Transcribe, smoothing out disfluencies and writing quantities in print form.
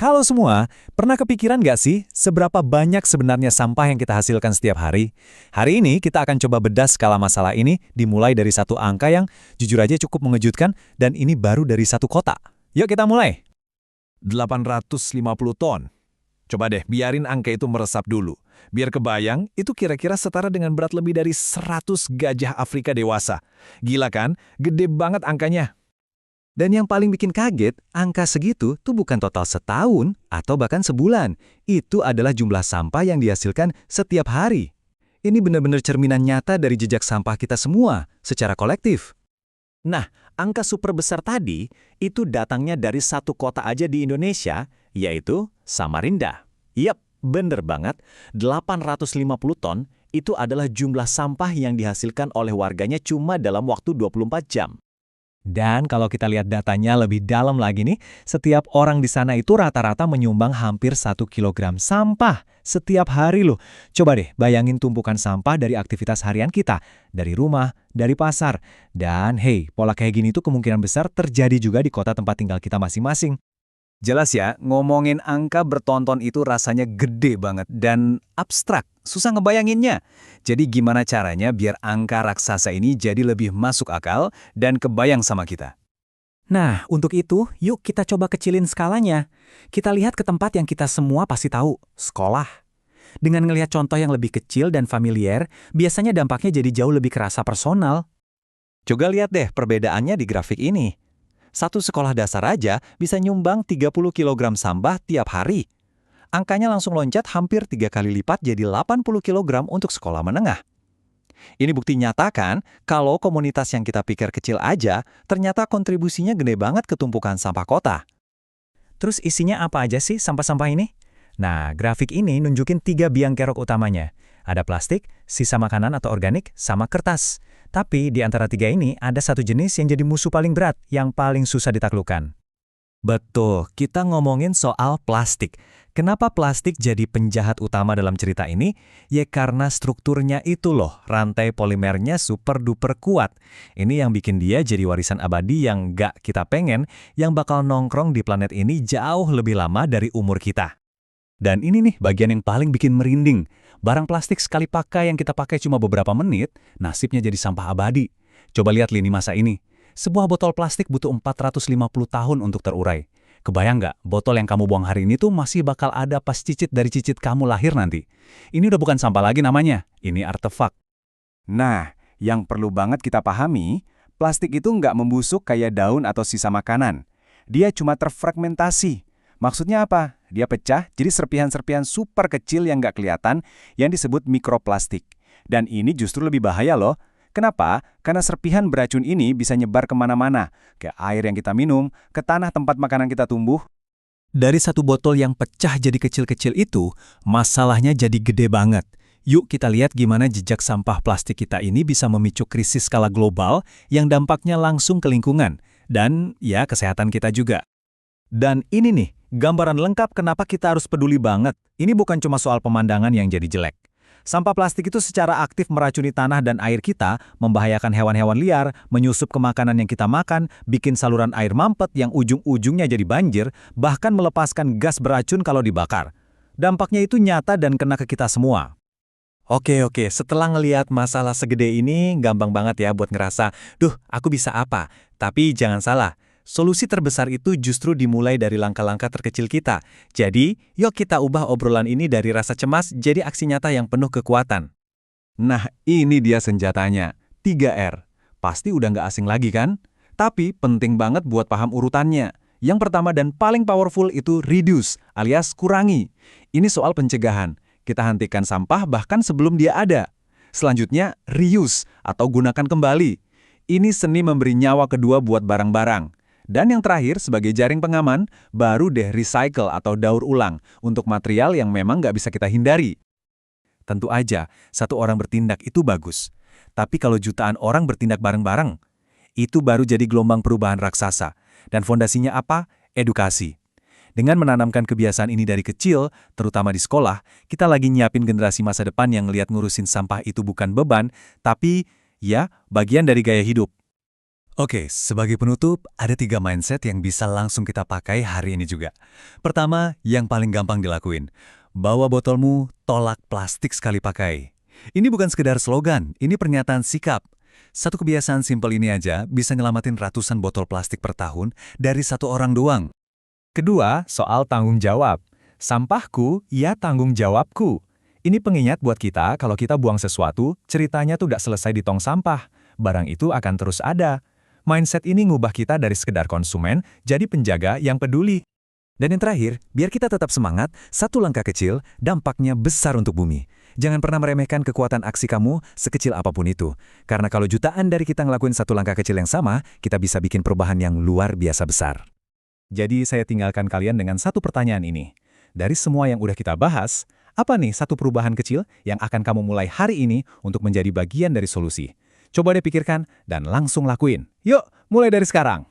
Halo semua, pernah kepikiran nggak sih seberapa banyak sebenarnya sampah yang kita hasilkan setiap hari? Hari ini kita akan coba bedah skala masalah ini dimulai dari satu angka yang jujur aja cukup mengejutkan dan ini baru dari satu kota. Yuk kita mulai. 850 ton. Coba deh biarin angka itu meresap dulu. Biar kebayang, itu kira-kira setara dengan berat lebih dari 100 gajah Afrika dewasa. Gila kan? Gede banget angkanya. Dan yang paling bikin kaget, angka segitu tuh bukan total setahun atau bahkan sebulan. Itu adalah jumlah sampah yang dihasilkan setiap hari. Ini benar-benar cerminan nyata dari jejak sampah kita semua secara kolektif. Nah, angka super besar tadi itu datangnya dari satu kota aja di Indonesia, yaitu Samarinda. Yap, bener banget, 850 ton itu adalah jumlah sampah yang dihasilkan oleh warganya cuma dalam waktu 24 jam. Dan kalau kita lihat datanya lebih dalam lagi nih, setiap orang di sana itu rata-rata menyumbang hampir 1 kilogram sampah setiap hari loh. Coba deh bayangin tumpukan sampah dari aktivitas harian kita, dari rumah, dari pasar. Dan hey, pola kayak gini tuh kemungkinan besar terjadi juga di kota tempat tinggal kita masing-masing. Jelas ya, ngomongin angka bertonton itu rasanya gede banget dan abstrak, susah ngebayanginnya. Jadi gimana caranya biar angka raksasa ini jadi lebih masuk akal dan kebayang sama kita? Nah, untuk itu, yuk kita coba kecilin skalanya. Kita lihat ke tempat yang kita semua pasti tahu, sekolah. Dengan ngelihat contoh yang lebih kecil dan familiar, biasanya dampaknya jadi jauh lebih kerasa personal. Coba lihat deh perbedaannya di grafik ini. Satu sekolah dasar aja bisa nyumbang 30 kilogram sampah tiap hari. Angkanya langsung loncat hampir 3 kali lipat jadi 80 kilogram untuk sekolah menengah. Ini bukti nyata kan kalau komunitas yang kita pikir kecil aja ternyata kontribusinya gede banget ke tumpukan sampah kota. Terus isinya apa aja sih sampah-sampah ini? Nah, grafik ini nunjukin 3 biang kerok utamanya. Ada plastik, sisa makanan atau organik, sama kertas. Tapi di antara 3 ini ada satu jenis yang jadi musuh paling berat, yang paling susah ditaklukkan. Betul, kita ngomongin soal plastik. Kenapa plastik jadi penjahat utama dalam cerita ini? Ya karena strukturnya itu loh, rantai polimernya super duper kuat. Ini yang bikin dia jadi warisan abadi yang gak kita pengen, yang bakal nongkrong di planet ini jauh lebih lama dari umur kita. Dan ini nih bagian yang paling bikin merinding. Barang plastik sekali pakai yang kita pakai cuma beberapa menit, nasibnya jadi sampah abadi. Coba lihat lini masa ini. Sebuah botol plastik butuh 450 tahun untuk terurai. Kebayang nggak, botol yang kamu buang hari ini tuh masih bakal ada pas cicit dari cicit kamu lahir nanti. Ini udah bukan sampah lagi namanya, ini artefak. Nah, yang perlu banget kita pahami, plastik itu nggak membusuk kayak daun atau sisa makanan. Dia cuma terfragmentasi. Maksudnya apa? Dia pecah jadi serpihan-serpihan super kecil yang nggak kelihatan yang disebut mikroplastik. Dan ini justru lebih bahaya loh. Kenapa? Karena serpihan beracun ini bisa nyebar kemana-mana. Ke air yang kita minum, ke tanah tempat makanan kita tumbuh. Dari satu botol yang pecah jadi kecil-kecil itu, masalahnya jadi gede banget. Yuk kita lihat gimana jejak sampah plastik kita ini bisa memicu krisis skala global yang dampaknya langsung ke lingkungan. Dan ya kesehatan kita juga. Dan ini nih, gambaran lengkap kenapa kita harus peduli banget. Ini bukan cuma soal pemandangan yang jadi jelek. Sampah plastik itu secara aktif meracuni tanah dan air kita, membahayakan hewan-hewan liar, menyusup ke makanan yang kita makan, bikin saluran air mampet yang ujung-ujungnya jadi banjir, bahkan melepaskan gas beracun kalau dibakar. Dampaknya itu nyata dan kena ke kita semua. Oke, setelah ngelihat masalah segede ini, gampang banget ya buat ngerasa, duh, aku bisa apa? Tapi jangan salah. Solusi terbesar itu justru dimulai dari langkah-langkah terkecil kita. Jadi, yuk kita ubah obrolan ini dari rasa cemas jadi aksi nyata yang penuh kekuatan. Nah, ini dia senjatanya. 3R. Pasti udah nggak asing lagi kan? Tapi penting banget buat paham urutannya. Yang pertama dan paling powerful itu reduce, alias kurangi. Ini soal pencegahan. Kita hentikan sampah bahkan sebelum dia ada. Selanjutnya, reuse atau gunakan kembali. Ini seni memberi nyawa kedua buat barang-barang. Dan yang terakhir, sebagai jaring pengaman, baru deh recycle atau daur ulang untuk material yang memang nggak bisa kita hindari. Tentu aja, satu orang bertindak itu bagus. Tapi kalau jutaan orang bertindak bareng-bareng, itu baru jadi gelombang perubahan raksasa. Dan fondasinya apa? Edukasi. Dengan menanamkan kebiasaan ini dari kecil, terutama di sekolah, kita lagi nyiapin generasi masa depan yang ngelihat ngurusin sampah itu bukan beban, tapi ya bagian dari gaya hidup. Oke, sebagai penutup, ada 3 mindset yang bisa langsung kita pakai hari ini juga. Pertama, yang paling gampang dilakuin. Bawa botolmu, tolak plastik sekali pakai. Ini bukan sekedar slogan, ini pernyataan sikap. Satu kebiasaan simpel ini aja bisa nyelamatin ratusan botol plastik per tahun dari satu orang doang. Kedua, soal tanggung jawab. Sampahku, ya tanggung jawabku. Ini pengingat buat kita kalau kita buang sesuatu, ceritanya tuh gak selesai di tong sampah. Barang itu akan terus ada. Mindset ini ngubah kita dari sekedar konsumen jadi penjaga yang peduli. Dan yang terakhir, biar kita tetap semangat, satu langkah kecil, dampaknya besar untuk bumi. Jangan pernah meremehkan kekuatan aksi kamu sekecil apapun itu. Karena kalau jutaan dari kita ngelakuin satu langkah kecil yang sama, kita bisa bikin perubahan yang luar biasa besar. Jadi saya tinggalkan kalian dengan satu pertanyaan ini. Dari semua yang udah kita bahas, apa nih satu perubahan kecil yang akan kamu mulai hari ini untuk menjadi bagian dari solusi? Coba deh pikirkan dan langsung lakuin. Yuk, mulai dari sekarang.